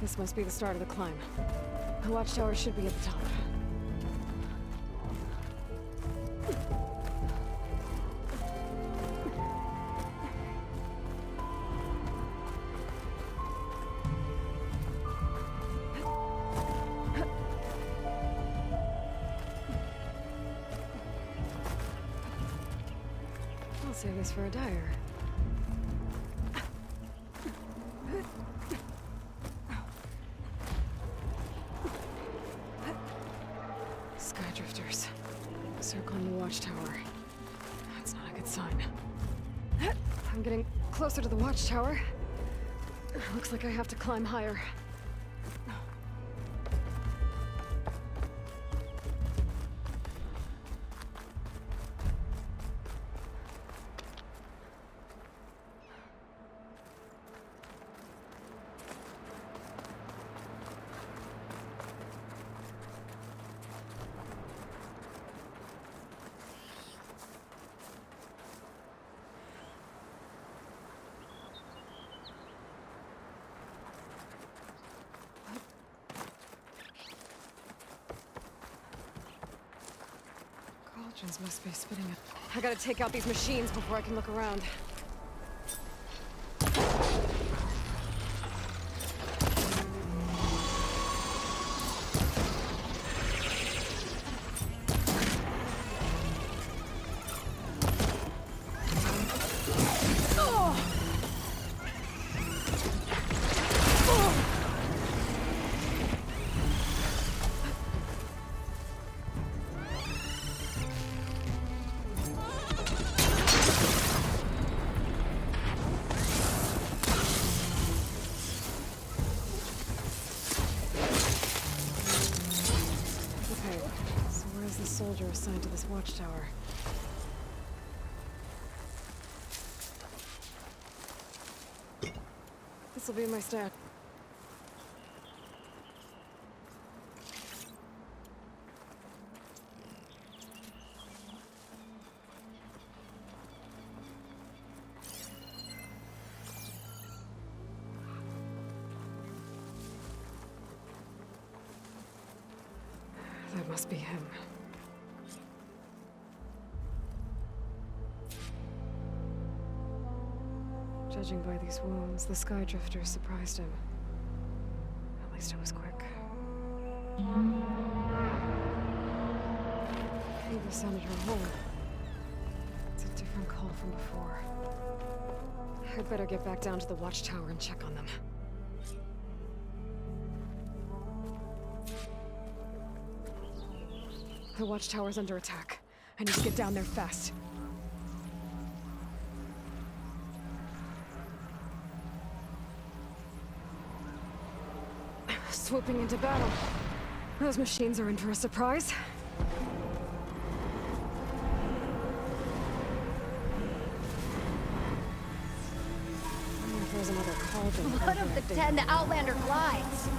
This must be the start of the climb. The watchtower should be at the top. I'll save this for a dyer. Skydrifters. Circling the watchtower. That's not a good sign. I'm getting closer to the watchtower. Looks like I have to climb higher. Cauldrons must be spitting it. I gotta take out these machines before I can look around. Soldier assigned to this watchtower. This'll be my stat. That must be him. Judging by these wounds, the Skydrifter surprised him. At least it was quick. Eva sounded her home. It's a different call from before. I'd better get back down to the watchtower and check on them. The watchtower's under attack. I need to get down there fast. Swooping into battle. Those machines are in for a surprise. I wonder if there's another cauldron. What of the 10 the Outlander glides?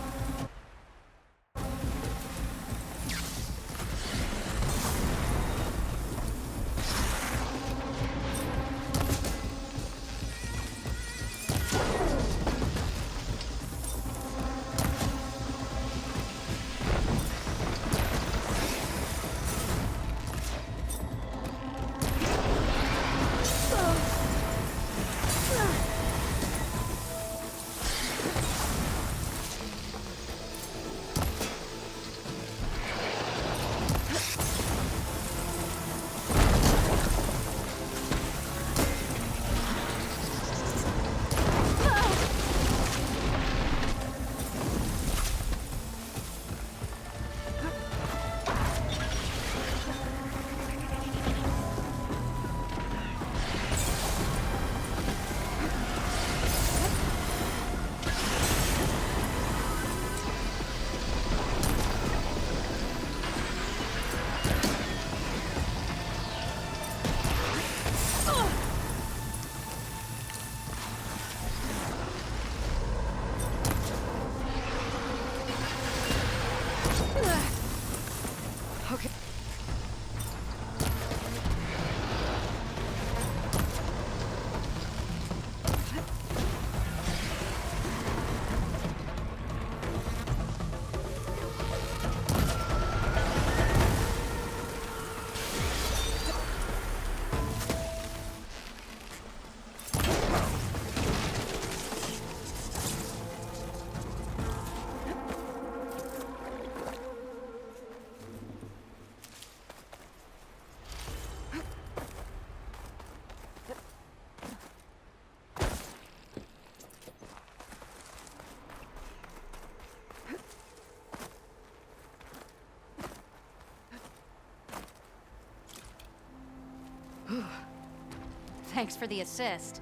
Thanks for the assist.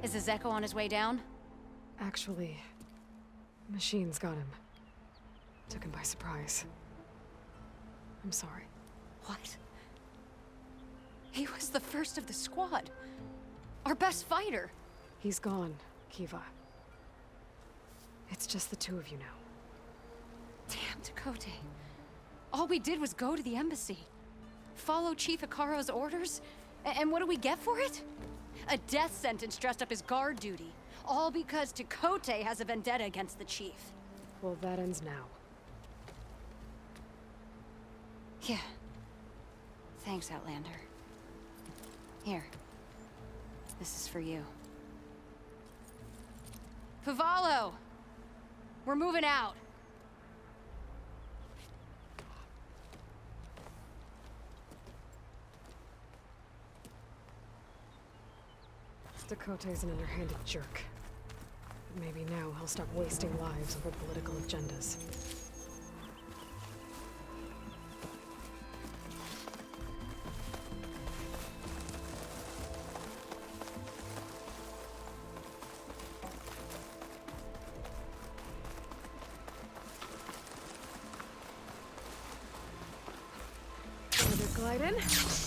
Is the Zeko on his way down? Actually, machines got him. Took him by surprise. I'm sorry. What? He was the first of the squad. Our best fighter. He's gone, Kiva. It's just the two of you now. Damn, Tekote. All we did was go to the embassy. Follow Chief Ikaro's orders? And what do we get for it? A death sentence dressed up as guard duty. All because Tekote has a vendetta against the chief. Well, that ends now. Yeah. Thanks, Outlander. Here. This is for you. Pavalo! We're moving out. Dakota's an underhanded jerk. But maybe now he'll stop wasting lives over political agendas. Further glide in.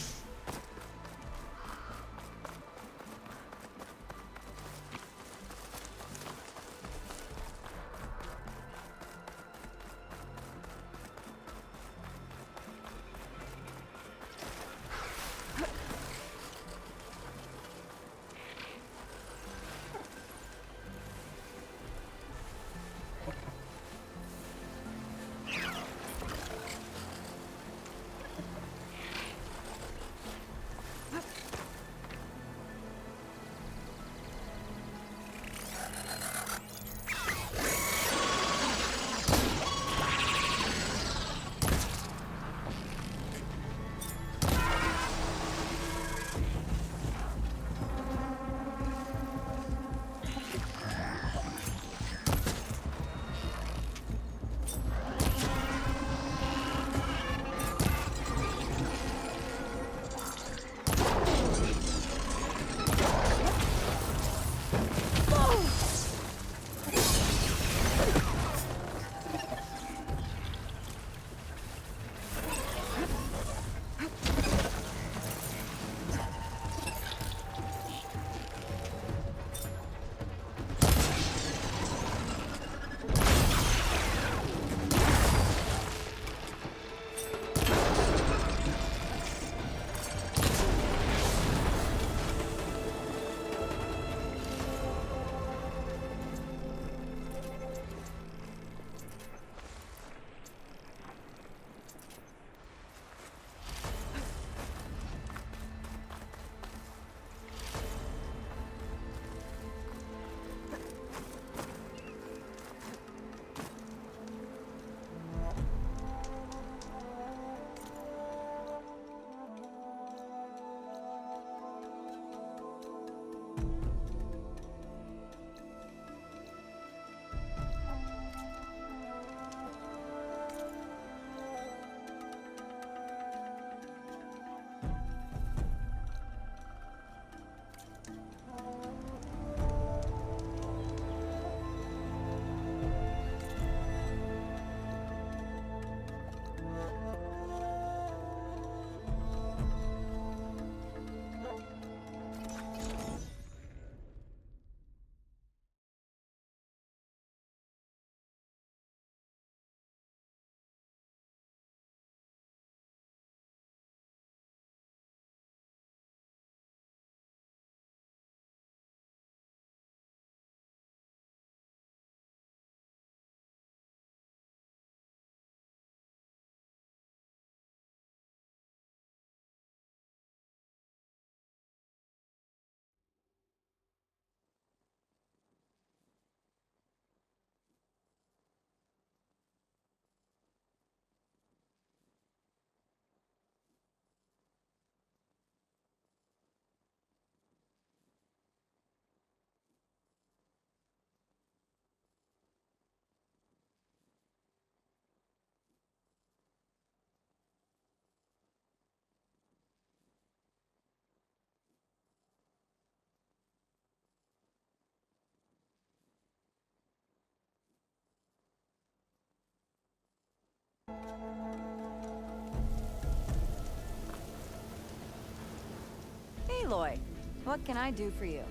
Aloy, what can I do for you?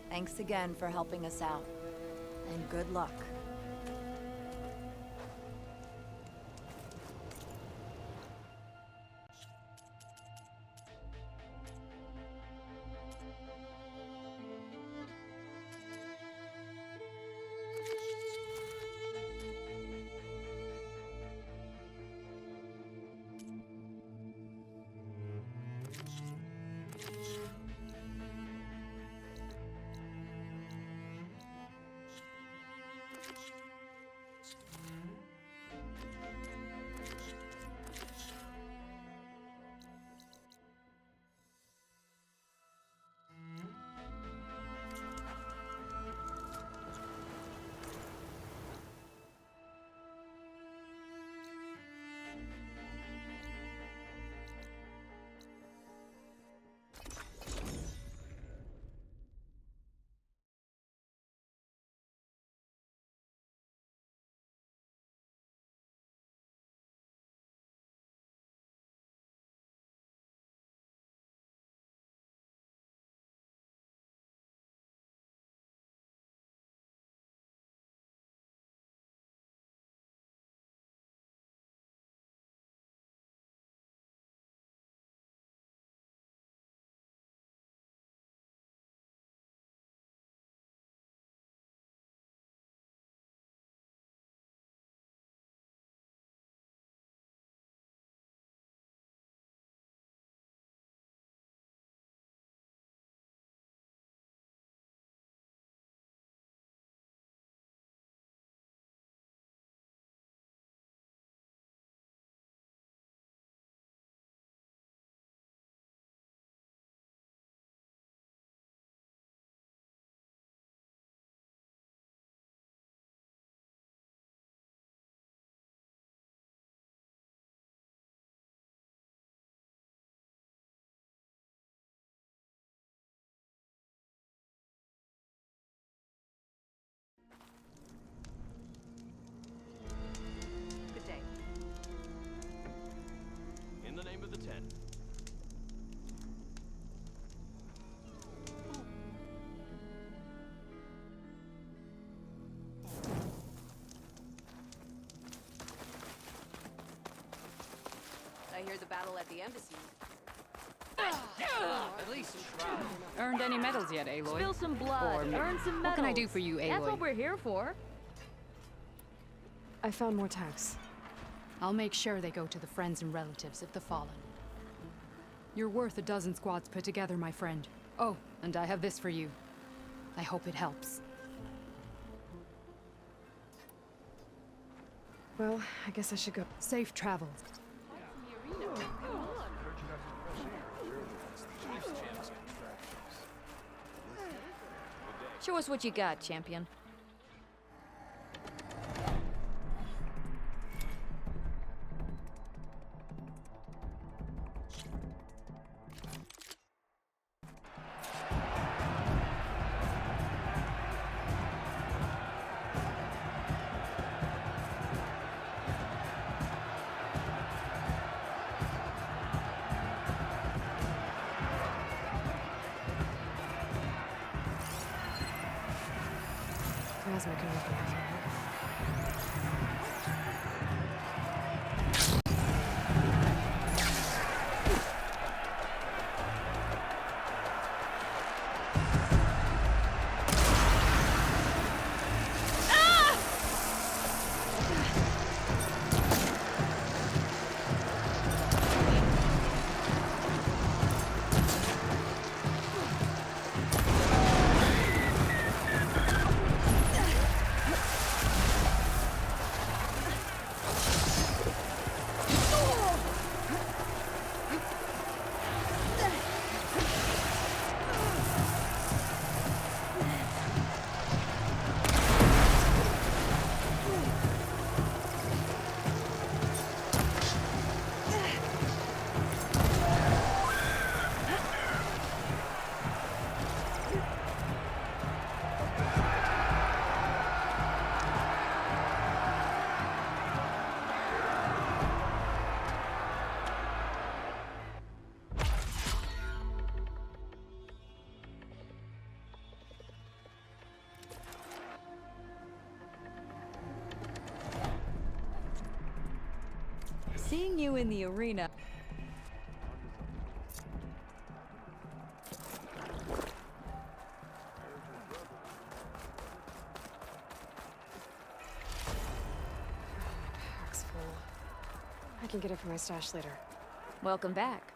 Thanks again for helping us out. And good luck. Good day. In the name of the Ten. I hear the battle at the embassy. At least try. Earned any medals yet, Aloy? Spill some blood, Or earn some medals. what can I do for you, Aloy? That's what we're here for. I found more tags. I'll make sure they go to the friends and relatives of the fallen. You're worth a dozen squads put together, my friend. Oh, and I have this for you. I hope it helps. Well, I guess I should go. Safe travels. Show us what you got, champion. Plasma can work with it. Seeing you in the arena. Pack's full. I can get it from my stash later. Welcome back.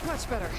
Much better.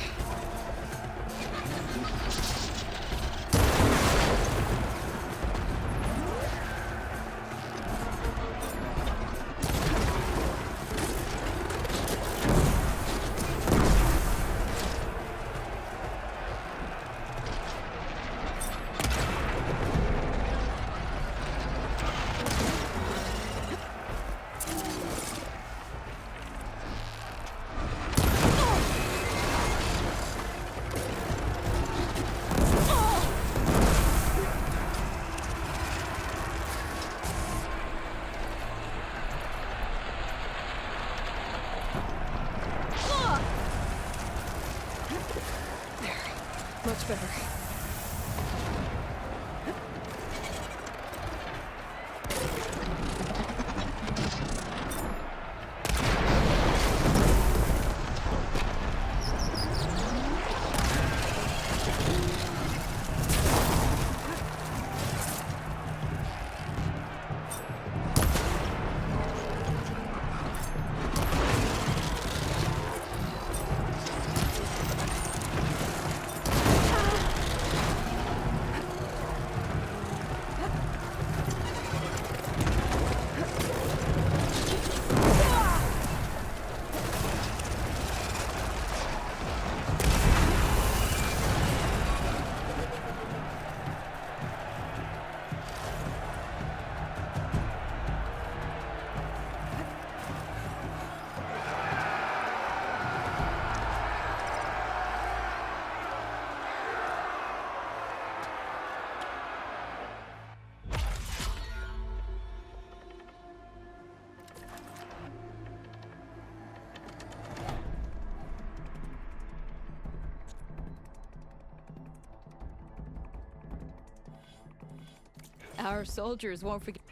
Much better. Our soldiers won't forget.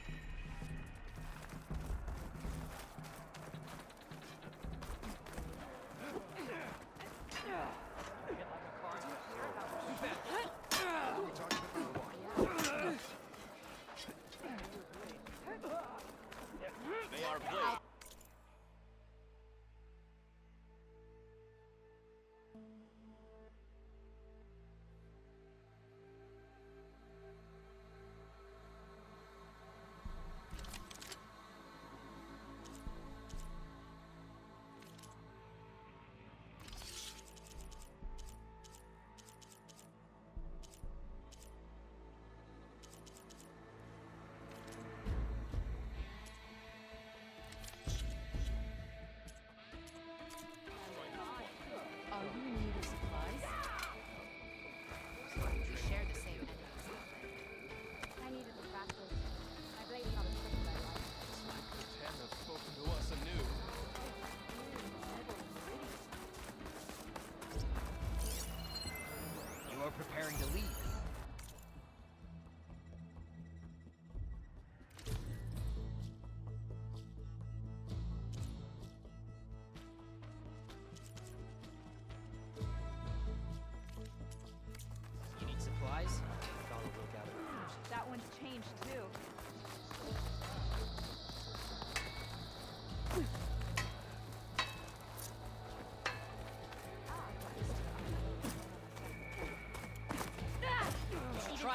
Try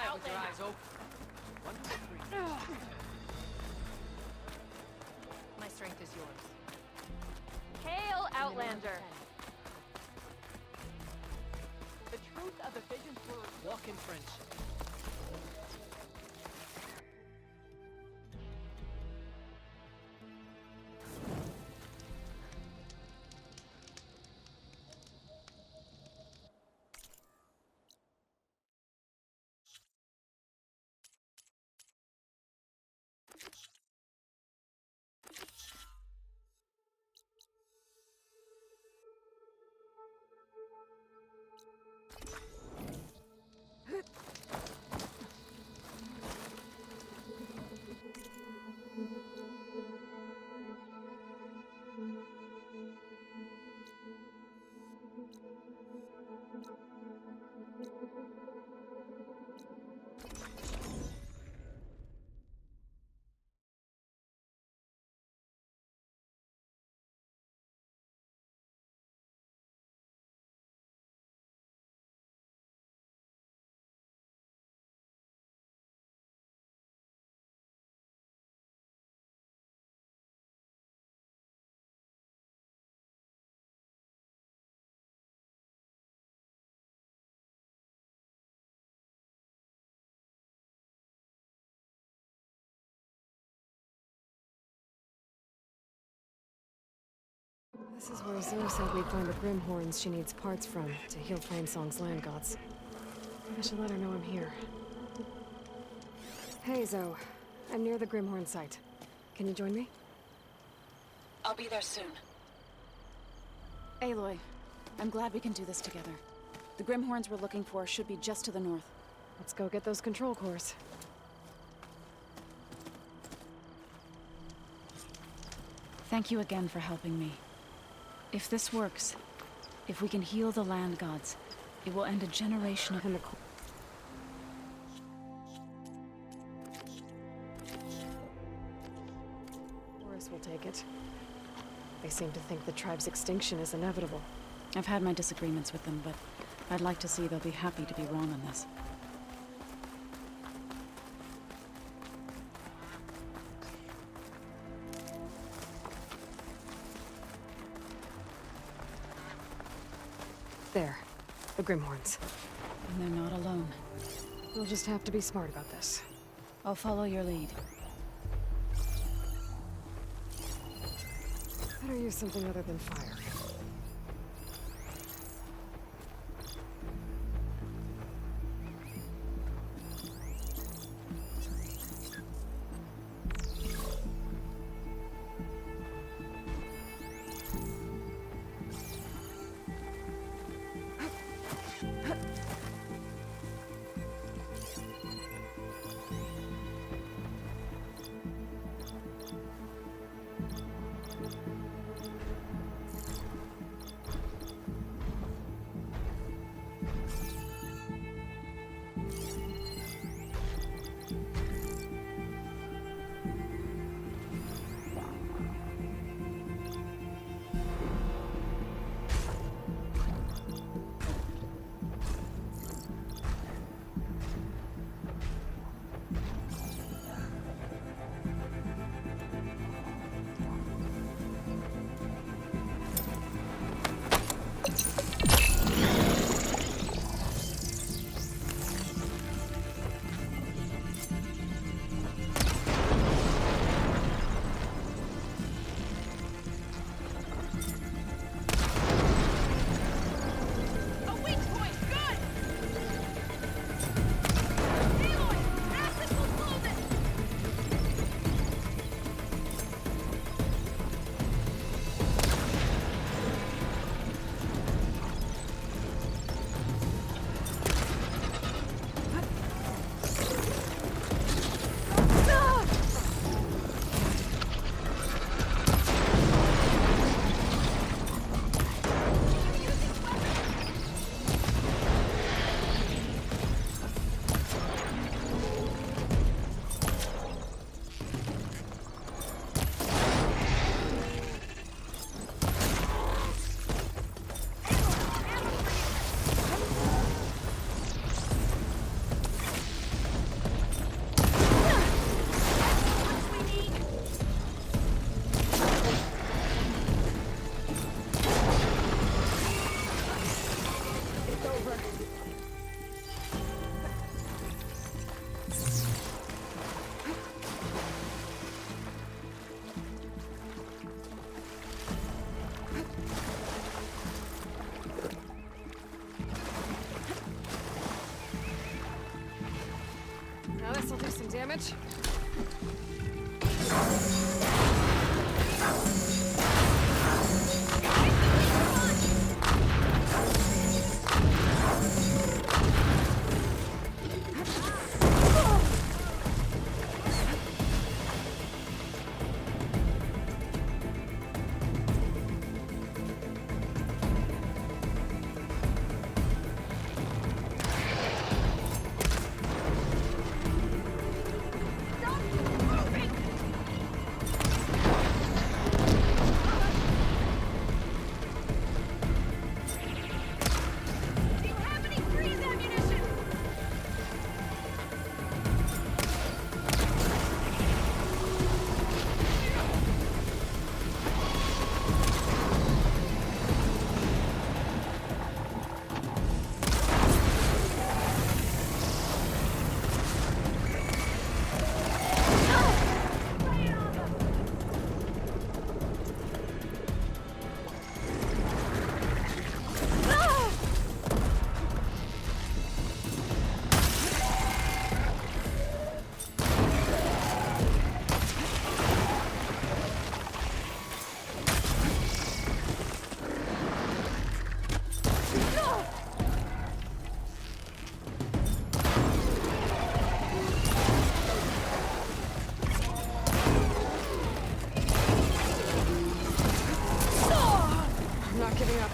it with your eyes open. 1, 2, 3. My strength is yours. Hail, Outlander! The truth of the vision's word. Walk in friendship. This is where Zoe said we'd find the Grimhorns she needs parts from to heal Planesong's land gods. I should let her know I'm here. Hey, Zoe. I'm near the Grimhorn site. Can you join me? I'll be there soon. Aloy, I'm glad we can do this together. The Grimhorns we're looking for should be just to the north. Let's go get those control cores. Thank you again for helping me. If this works, if we can heal the land gods, it will end a generation of... And the chorus will take it. They seem to think the tribe's extinction is inevitable. I've had my disagreements with them, but I'd like to see they'll be happy to be wrong on this. There. The Grimhorns. And they're not alone. We'll just have to be smart about this. I'll follow your lead. Better use something other than fire. damage. I'm not giving up.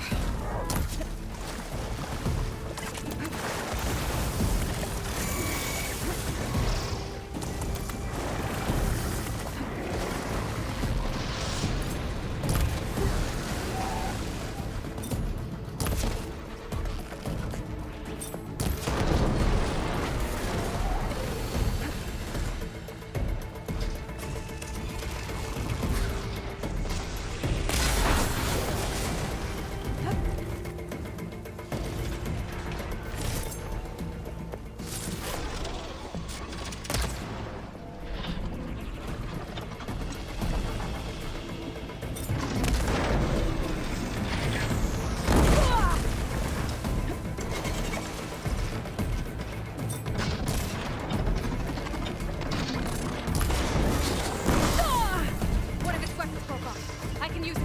One of its weapons broke off. I can use it.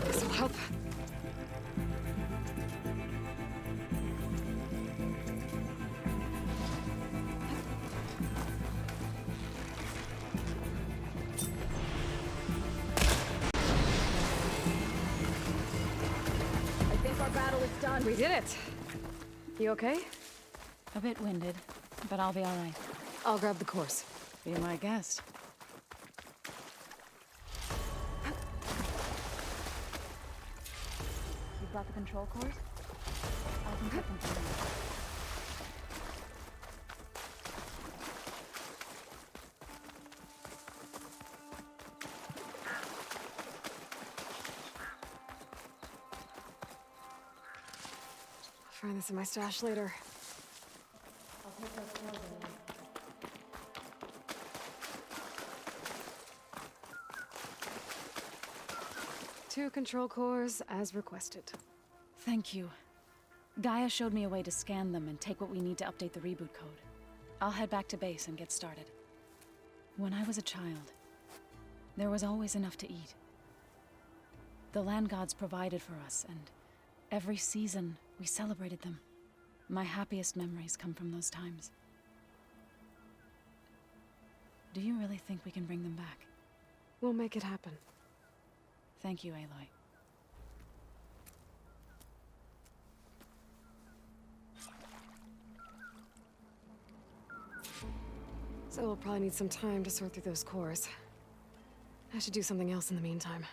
This'll help. I think our battle is done. We did it. You okay? A bit winded, but I'll be all right. I'll grab the course. Be my guest. You brought the control cores? I can get them for you. find this in my stash later. Two control cores, as requested. Thank you. Gaia showed me a way to scan them and take what we need to update the reboot code. I'll head back to base and get started. When I was a child, there was always enough to eat. The land gods provided for us, and every season we celebrated them. My happiest memories come from those times. Do you really think we can bring them back? We'll make it happen. Thank you, Aloy. So we'll probably need some time to sort through those cores. I should do something else in the meantime.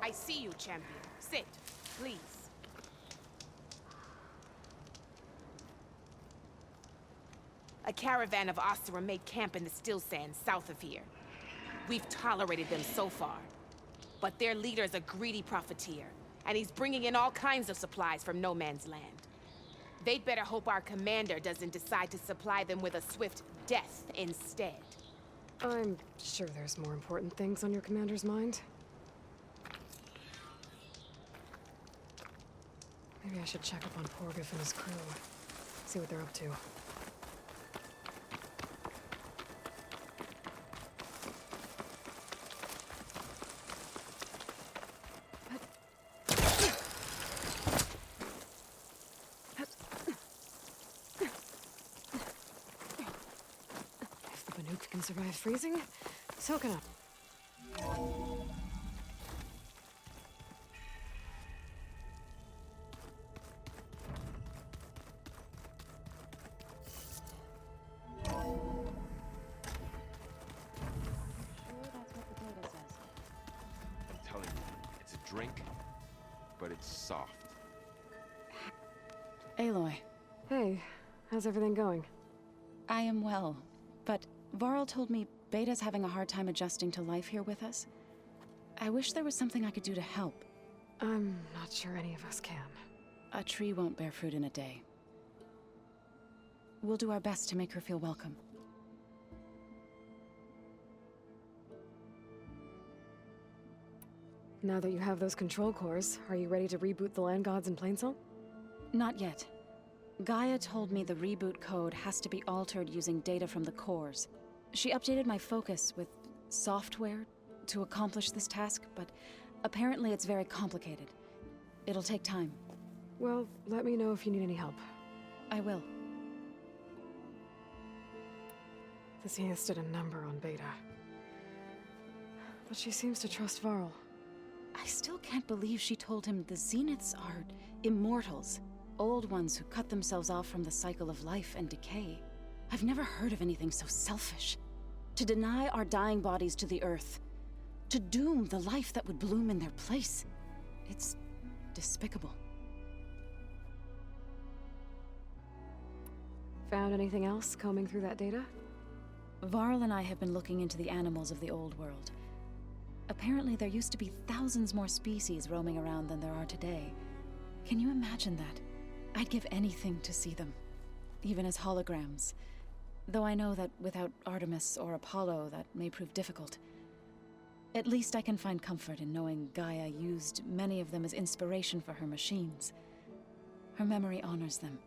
I see you, champion. Sit, please. A caravan of Oseram made camp in the Still Sands south of here. We've tolerated them so far. But their leader's a greedy profiteer, and he's bringing in all kinds of supplies from no man's land. They'd better hope our commander doesn't decide to supply them with a swift death instead. I'm sure there's more important things on your commander's mind. Maybe I should check up on Porgif and his crew. See what they're up to. If the Banuk can survive freezing, soaking up. I'm telling you, it's a drink, but it's soft. Aloy, Hey, how's everything going? I am well, but Varl told me Beta's having a hard time adjusting to life here with us. I wish there was something I could do to help. I'm not sure any of us can. A tree won't bear fruit in a day. We'll do our best to make her feel welcome. Now that you have those control cores, are you ready to reboot the Land Gods in Plainsong? Not yet. Gaia told me the reboot code has to be altered using data from the cores. She updated my focus with software to accomplish this task, but apparently it's very complicated. It'll take time. Well, let me know if you need any help. I will. The Zeniths did a number on Beta. But she seems to trust Varl. I still can't believe she told him the Zeniths are immortals. Old ones who cut themselves off from the cycle of life and decay. I've never heard of anything so selfish. To deny our dying bodies to the Earth. To doom the life that would bloom in their place. It's despicable. Found anything else combing through that data? Varl and I have been looking into the animals of the old world. Apparently there used to be thousands more species roaming around than there are today. Can you imagine that? I'd give anything to see them, even as holograms. Though I know that without Artemis or Apollo, that may prove difficult. At least I can find comfort in knowing Gaia used many of them as inspiration for her machines. Her memory honors them.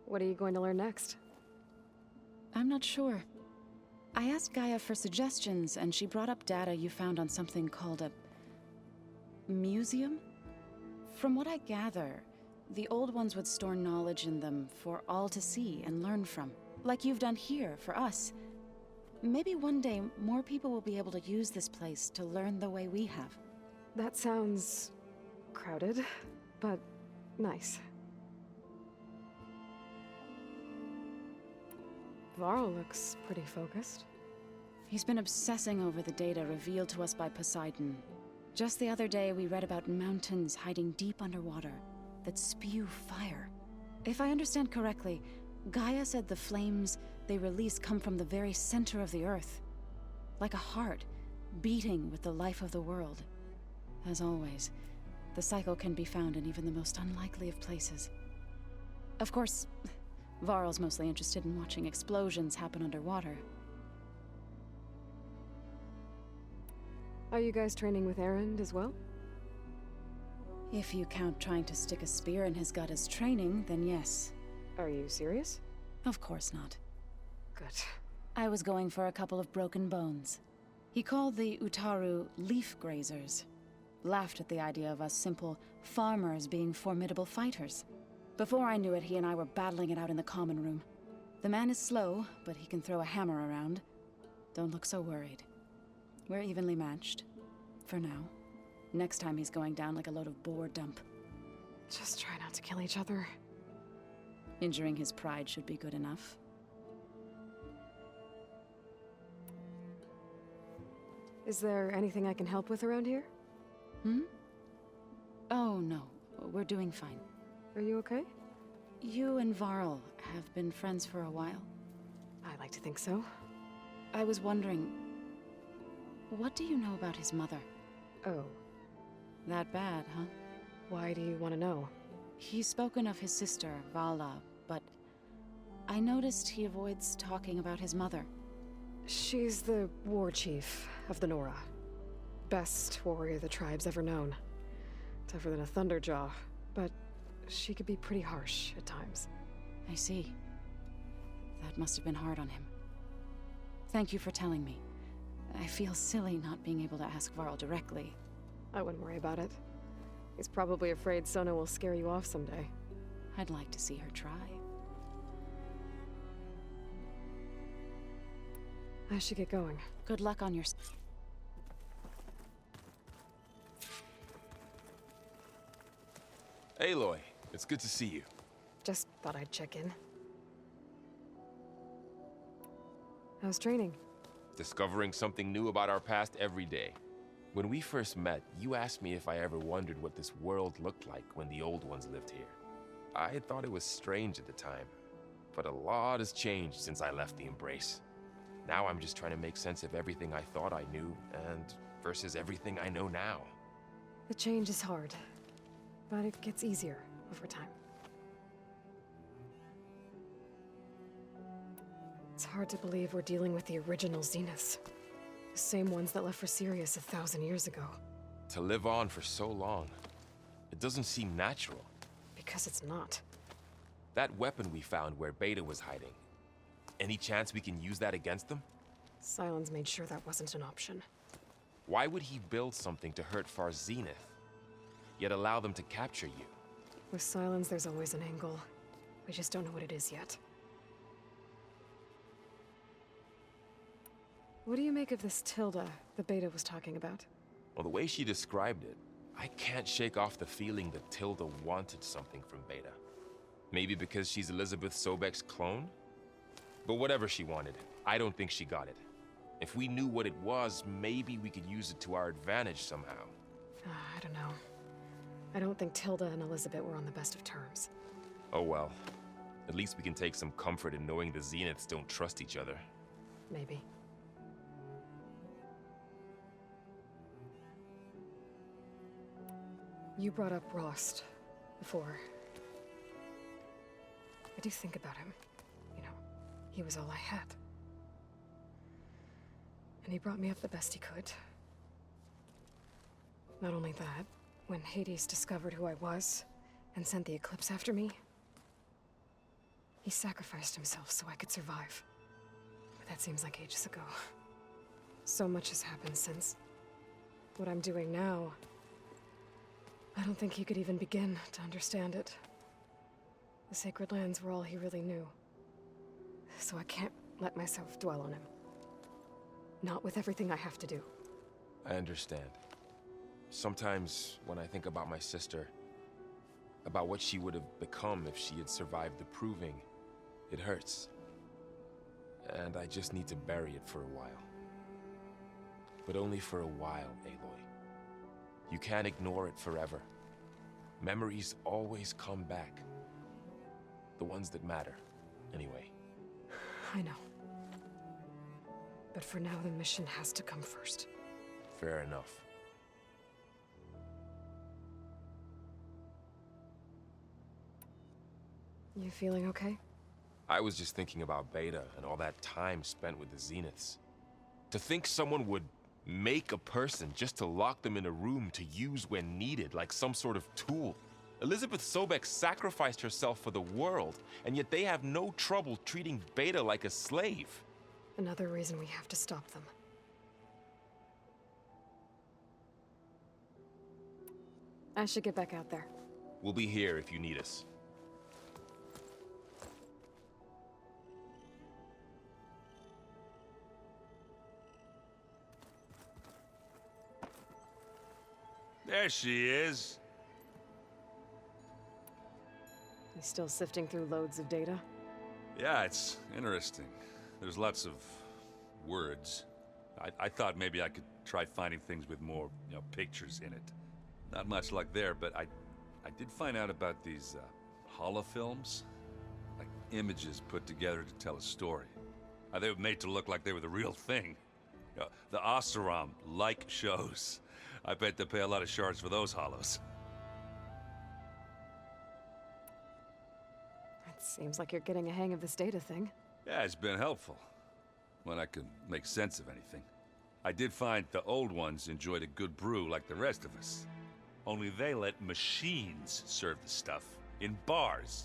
What are you going to learn next? I'm not sure. I asked Gaia for suggestions, and she brought up data you found on something called a museum? From what I gather, the old ones would store knowledge in them for all to see and learn from. Like you've done here, for us. Maybe one day, more people will be able to use this place to learn the way we have. That sounds crowded, but nice. Varl looks pretty focused. He's been obsessing over the data revealed to us by Poseidon. Just the other day, we read about mountains hiding deep underwater that spew fire. If I understand correctly, Gaia said the flames they release come from the very center of the Earth. Like a heart, beating with the life of the world. As always, the cycle can be found in even the most unlikely of places. Of course, Varl's mostly interested in watching explosions happen underwater. Are you guys training with Erend as well? If you count trying to stick a spear in his gut as training, then yes. Are you serious? Of course not. Good. I was going for a couple of broken bones. He called the Utaru leaf grazers. Laughed at the idea of us simple farmers being formidable fighters. Before I knew it, he and I were battling it out in the common room. The man is slow, but he can throw a hammer around. Don't look so worried. We're evenly matched. For now. Next time he's going down like a load of boar dump. Just try not to kill each other. Injuring his pride should be good enough. Is there anything I can help with around here? Oh, no. We're doing fine. Are you okay? You and Varl have been friends for a while. I like to think so. I was wondering, what do you know about his mother? Oh. That bad, huh? Why do you want to know? He's spoken of his sister, Vala, but I noticed he avoids talking about his mother. She's the war chief of the Nora. Best warrior the tribe's ever known. Tougher than a Thunderjaw, but she could be pretty harsh at times. I see. That must have been hard on him. Thank you for telling me. I feel silly not being able to ask Varl directly. I wouldn't worry about it. He's probably afraid Sona will scare you off someday. I'd like to see her try. I should get going. Good luck on your... Aloy, it's good to see you. Just thought I'd check in. How's training? Discovering something new about our past every day. When we first met, you asked me if I ever wondered what this world looked like when the old ones lived here. I thought it was strange at the time, but a lot has changed since I left the Embrace. Now I'm just trying to make sense of everything I thought I knew, and versus everything I know now. The change is hard, but it gets easier over time. It's hard to believe we're dealing with the original Zeniths. The same ones that left for Sirius 1,000 years ago. To live on for so long, it doesn't seem natural. Because it's not. That weapon we found where Beta was hiding, any chance we can use that against them? Sylens made sure that wasn't an option. Why would he build something to hurt Far Zenith, yet allow them to capture you? With Sylens, there's always an angle. We just don't know what it is yet. What do you make of this Tilda the Beta was talking about? Well, the way she described it, I can't shake off the feeling that Tilda wanted something from Beta. Maybe because she's Elizabeth Sobek's clone? But whatever she wanted, I don't think she got it. If we knew what it was, maybe we could use it to our advantage somehow. I don't know. I don't think Tilda and Elizabeth were on the best of terms. Oh well. At least we can take some comfort in knowing the Zeniths don't trust each other. Maybe. You brought up Rost before. I do think about him. You know, he was all I had. And he brought me up the best he could. Not only that, when Hades discovered who I was and sent the Eclipse after me, he sacrificed himself so I could survive. But that seems like ages ago. So much has happened since. What I'm doing now, I don't think he could even begin to understand it. The Sacred Lands were all he really knew. So I can't let myself dwell on him. Not with everything I have to do. I understand. Sometimes, when I think about my sister, about what she would have become if she had survived the Proving, it hurts. And I just need to bury it for a while. But only for a while, Aloy. You can't ignore it forever. Memories always come back. The ones that matter, anyway. I know. But for now, the mission has to come first. Fair enough. You feeling okay? I was just thinking about Beta and all that time spent with the Zeniths. To think someone would make a person just to lock them in a room to use when needed, like some sort of tool. Elizabeth Sobek sacrificed herself for the world, and yet they have no trouble treating Beta like a slave. Another reason we have to stop them. I should get back out there. We'll be here if you need us. There she is. You still sifting through loads of data? Yeah, it's interesting. There's lots of words. I thought maybe I could try finding things with more, pictures in it. Not much luck there, but I did find out about these holofilms. Like images put together to tell a story. They were made to look like they were the real thing. The Oseram like shows. I bet they pay a lot of shards for those hollows. It seems like you're getting a hang of this data thing. Yeah, it's been helpful. When I could make sense of anything. I did find the old ones enjoyed a good brew like the rest of us. Only they let machines serve the stuff in bars.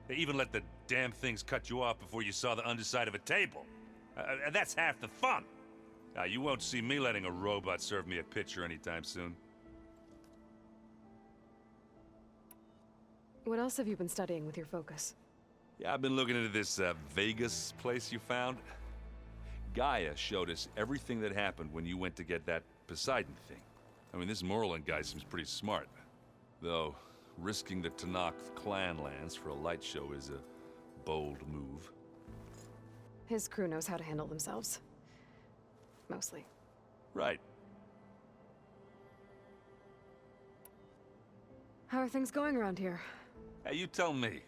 They even let the damn things cut you off before you saw the underside of a table. And that's half the fun. You won't see me letting a robot serve me a pitcher anytime soon. What else have you been studying with your focus? Yeah, I've been looking into this Vegas place you found. Gaia showed us everything that happened when you went to get that Poseidon thing. I mean, this Morlun guy seems pretty smart. Though, risking the Tenakth clan lands for a light show is a bold move. His crew knows how to handle themselves. Mostly. Right. How are things going around here? Hey, you tell me.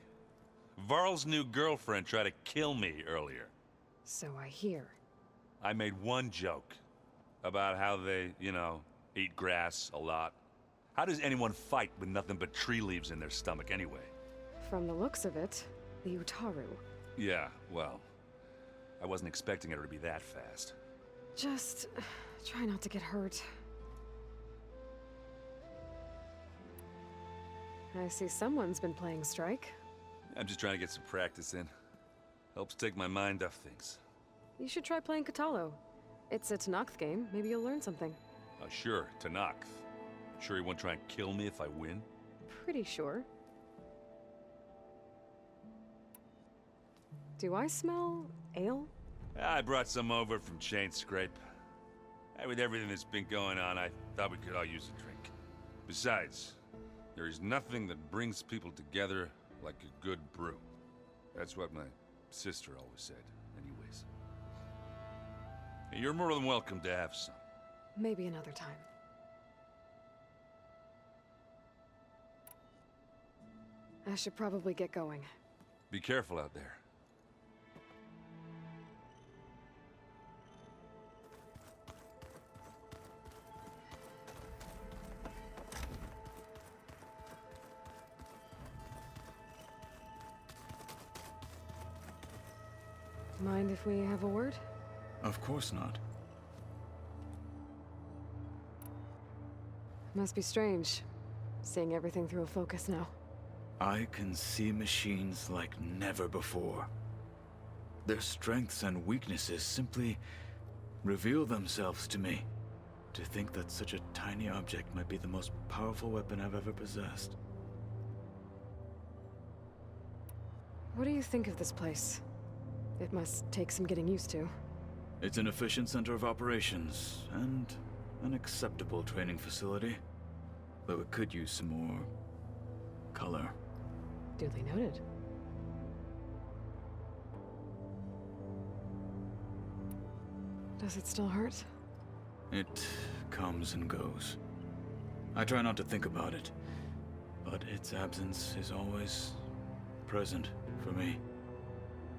Varl's new girlfriend tried to kill me earlier. So I hear. I made one joke about how they, you know, eat grass a lot. How does anyone fight with nothing but tree leaves in their stomach anyway? From the looks of it, the Utaru. Yeah, well, I wasn't expecting her to be that fast. Just try not to get hurt. I see someone's been playing Strike. I'm just trying to get some practice in. Helps take my mind off things. You should try playing Katalo. It's a Tenakth game. Maybe you'll learn something. Sure, Tenakth. Sure he won't try and kill me if I win? Pretty sure. Do I smell ale? I brought some over from Chain Scrape. Hey, with everything that's been going on, I thought we could all use a drink. Besides, there is nothing that brings people together like a good brew. That's what my sister always said, anyways. Hey, you're more than welcome to have some. Maybe another time. I should probably get going. Be careful out there. Mind if we have a word? Of course not. Must be strange, seeing everything through a focus now. I can see machines like never before. Their strengths and weaknesses simply reveal themselves to me. To think that such a tiny object might be the most powerful weapon I've ever possessed. What do you think of this place? It must take some getting used to. It's an efficient center of operations, and an acceptable training facility. Though it could use some more color. Duly noted. Does it still hurt? It comes and goes. I try not to think about it, but its absence is always present for me.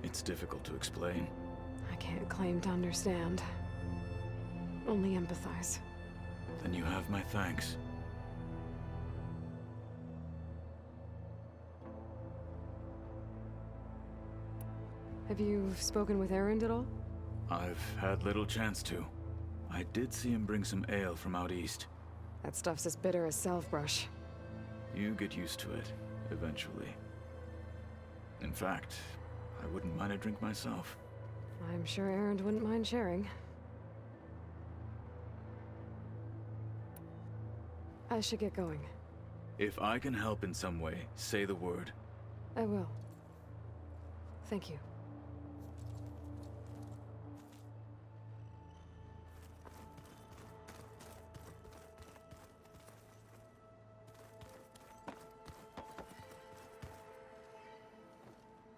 It's difficult to explain. I can't claim to understand. Only empathize. Then you have my thanks. Have you spoken with Erend at all? I've had little chance to. I did see him bring some ale from out east. That stuff's as bitter as salve-brush. You get used to it, eventually. In fact, I wouldn't mind a drink myself. I'm sure Erend wouldn't mind sharing. I should get going. If I can help in some way, say the word. I will. Thank you.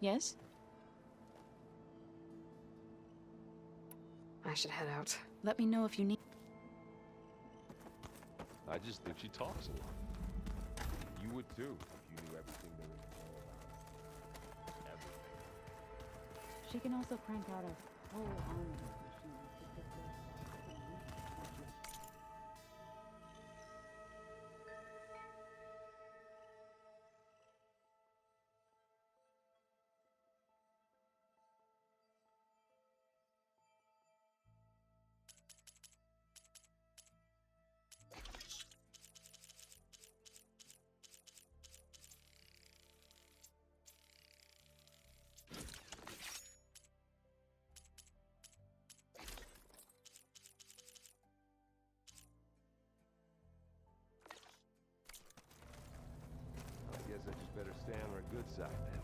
Yes? I should head out. Let me know if you need... I just think she talks a lot. You would too, if you knew everything there is to know about her. Everything. She can also crank out a whole army of machines to fit this. I guess I just better stay on our good side then.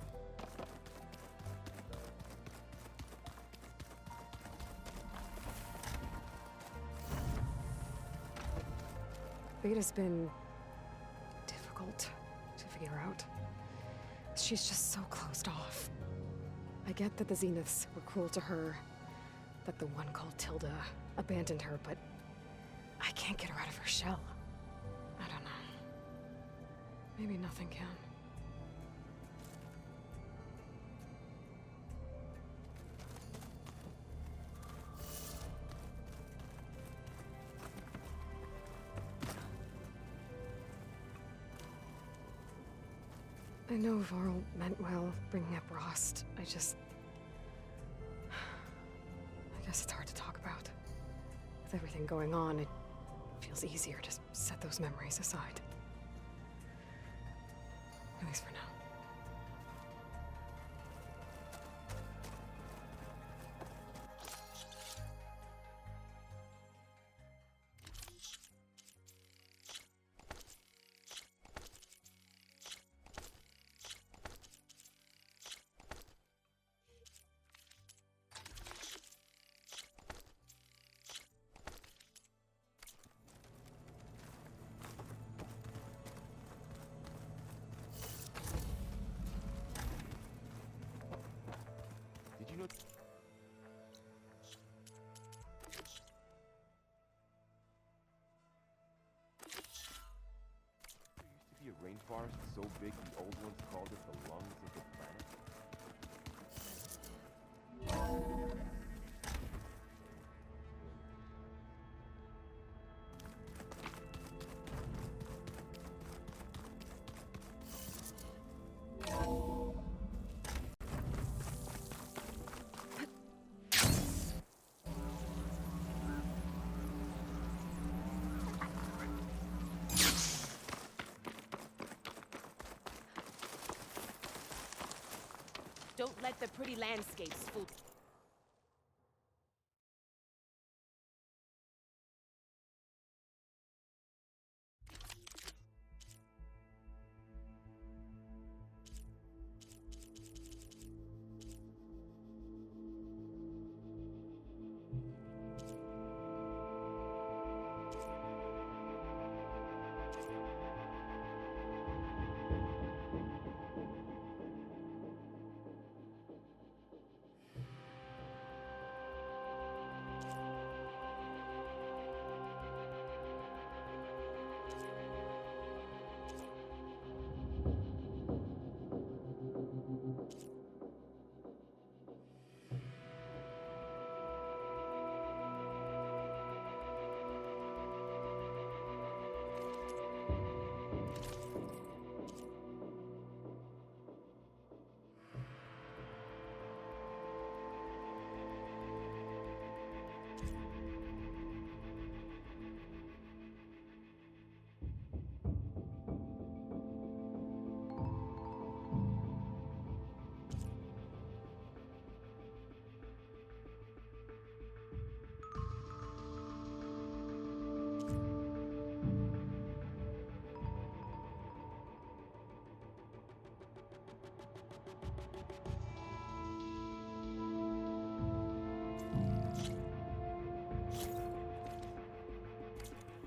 Beta's been difficult to figure out. She's just so closed off. I get that the Zeniths were cruel to her, that the one called Tilda abandoned her, but I can't get her out of her shell. I don't know. Maybe nothing can. I know Varl meant well, bringing up Rost. I guess it's hard to talk about. With everything going on, it feels easier to set those memories aside. At least for now. A rainforest so big the old ones called it the lungs of the planet? Don't let the pretty landscapes fool.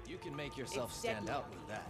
You can make yourself stand out with that.